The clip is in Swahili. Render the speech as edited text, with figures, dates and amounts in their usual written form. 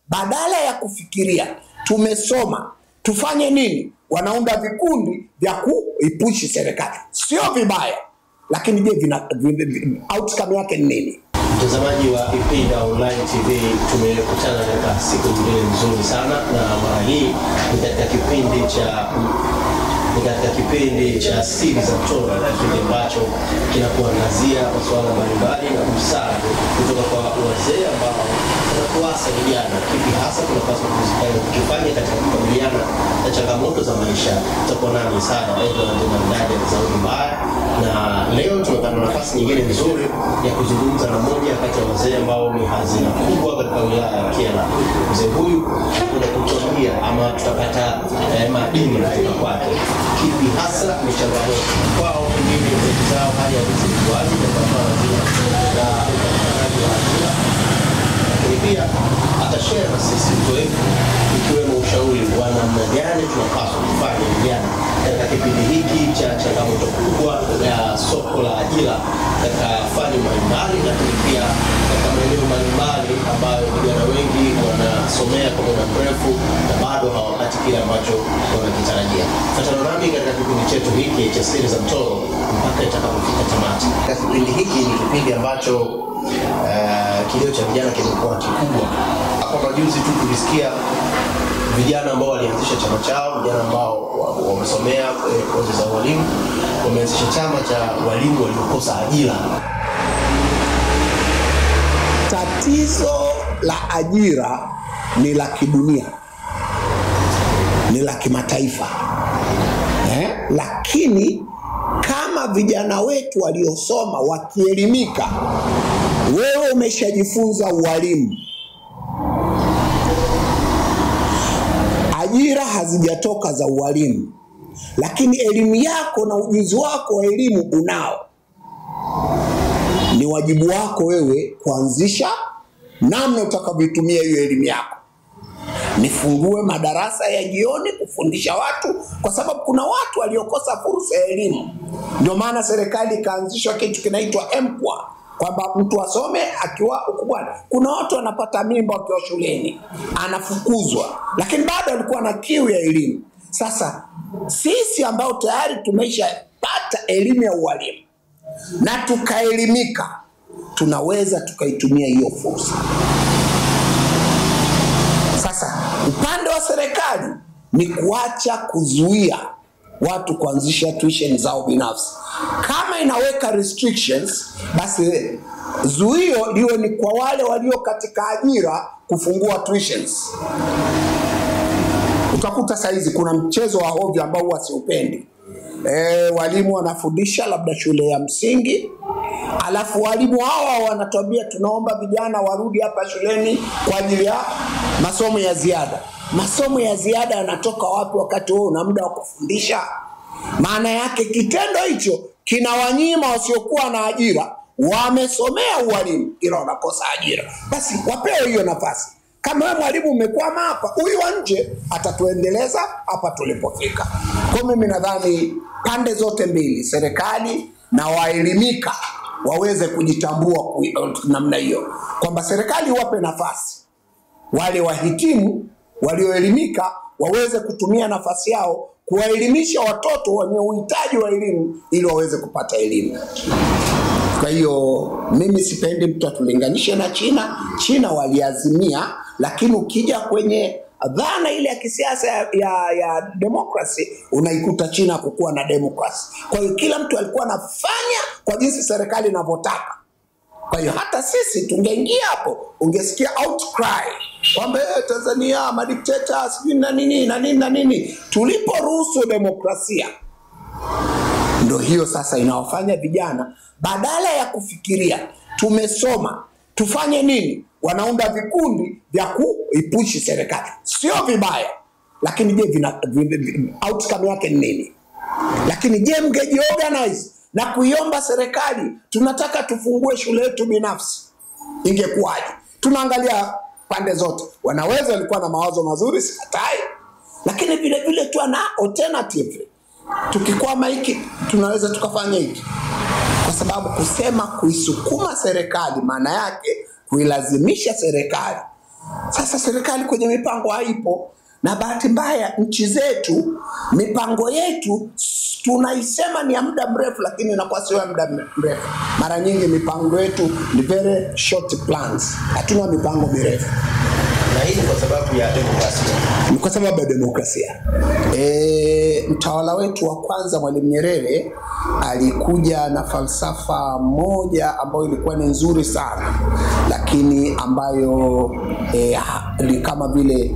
badala ya kufikiria tumesoma tufanye nini, wanaunda vikundi vya kuipushi serikali. Sio vibaya, lakini je, outcome yake ni nini? Mtazamaji wa Ipinda Online TV, tumekutana katika siku nyingine nzuri sana, na mara hii ni katika kipindi cha Siri za Mtoro, kipindi ambacho kinakuangazia masuala mbalimbali na busara kutoka kwa wazee ambao wanatuasa vijana kipi hasa tunapaswa kufanya katika kukabiliana na changamoto za maisha. Tutakuwa nami sana Edward Mandade Zaudi Mbaya, na leo tumepata nafasi nyingine nzuri ya kuzungumza na mmoja kati ya wazee ambao ni hazina kubwa katika wilaya ya Kyela. Mzee huyu kuna kutuambia ama tutapata madini kutoka kwake, kipi hasa ni changamoto kwao, pengine zao hali ya uzidiwaji na kupambana na upatikanaji wa ajira. Lakini pia atashare na sisi uzoefu ikiwemo ushauri wa namna gani tunapaswa kufanya vijana katika kipindi hiki cha changamoto kubwa ya soko la ajira katika fani mbalimbali, lakini pia katika maeneo mbalimbali ambayo vijana wengi wanasomea kwa muda mrefu na bado hawapati kile ambacho wanakitarajia. Fuatana nami katika kipindi chetu hiki cha Siri za Mtoro mpaka itakapofika tamati. Katika kipindi hiki ni kipindi ambacho kilio cha vijana kimekuwa kikubwa. Hapo majuzi tu tulisikia vijana ambao walianzisha chama chao, vijana ambao wamesomea kozi za walimu, wameanzisha chama cha walimu waliokosa ajira. Tatizo la ajira ni la kidunia, ni la kimataifa. Lakini kama vijana wetu waliosoma wakielimika, wewe umeshajifunza ualimu, ajira hazijatoka za ualimu, lakini elimu yako na ujuzi wako wa elimu unao, ni wajibu wako wewe kuanzisha namna utakavyotumia hiyo elimu yako. Nifungue madarasa ya jioni kufundisha watu, kwa sababu kuna watu waliokosa fursa ya elimu. Ndio maana serikali ikaanzisha kitu kinaitwa MPWA, kwamba mtu asome akiwa ukubwani. Kuna watu wanapata mimba wakiwa shuleni, anafukuzwa, lakini bado alikuwa na kiu ya elimu. Sasa sisi ambao tayari tumeshapata elimu ya ualimu na tukaelimika, tunaweza tukaitumia hiyo fursa. Sasa upande wa serikali ni kuacha kuzuia watu kuanzisha tuition zao binafsi. Kama inaweka restrictions, basi zuio liwe ni kwa wale walio katika ajira kufungua tuitions. Utakuta saizi kuna mchezo wa hovyo ambao huwa siupendi. Walimu wanafundisha labda shule ya msingi, alafu walimu hawa wanatuambia tunaomba vijana warudi hapa shuleni kwa ajili ya masomo ya ziada. Masomo ya ziada yanatoka wapi wakati wewe una muda wa kufundisha? Maana yake kitendo hicho kinawanyima wasiokuwa na ajira, wamesomea ualimu ila wanakosa ajira. Basi wapewe hiyo nafasi. Kama wewe mwalimu umekwama hapa, huyu wa nje atatuendeleza hapa tulipofika. Kwa mimi nadhani pande zote mbili, serikali na waelimika, waweze kujitambua namna hiyo, kwamba serikali wape nafasi wale wahitimu walioelimika waweze kutumia nafasi yao kuwaelimisha watoto wenye uhitaji wa elimu ili waweze kupata elimu. Kwa hiyo mimi sipendi mtu atulinganishe na China. China waliazimia, lakini ukija kwenye dhana ile ya kisiasa ya demokrasi, unaikuta China kukuwa na demokrasi. Kwa hiyo kila mtu alikuwa anafanya kwa jinsi serikali inavyotaka. Kwa hiyo hata sisi tungeingia hapo, ungesikia outcry kwamba Tanzania madikteta na nini. Tuliporuhusu demokrasia, ndio hiyo sasa inawafanya vijana badala ya kufikiria tumesoma tufanye nini, wanaunda vikundi vya kuipushi serikali. Sio vibaya, lakini je, outcome yake ni nini? Lakini je, mngejiorganize na kuiomba serikali tunataka tufungue shule yetu binafsi, ingekuwaje? Tunaangalia pande zote. Wanaweza walikuwa na mawazo mazuri, sikatai, lakini vile vile tu ana alternative. Tukikwama hiki tunaweza tukafanya hiki. Kwa sababu kusema kuisukuma serikali maana yake kuilazimisha serikali Sasa serikali kwenye mipango haipo, na bahati mbaya nchi zetu mipango yetu tunaisema ni ya muda mrefu, lakini inakuwa sio ya muda mrefu. Mara nyingi mipango yetu ni very short plans, hatuna mipango mirefu. Na hii ni kwa sababu ya demokrasia. Ni kwa sababu ya demokrasia. Mtawala wetu wa kwanza Mwalimu Nyerere alikuja na falsafa moja ambayo ilikuwa ni nzuri sana, lakini ambayo ni kama vile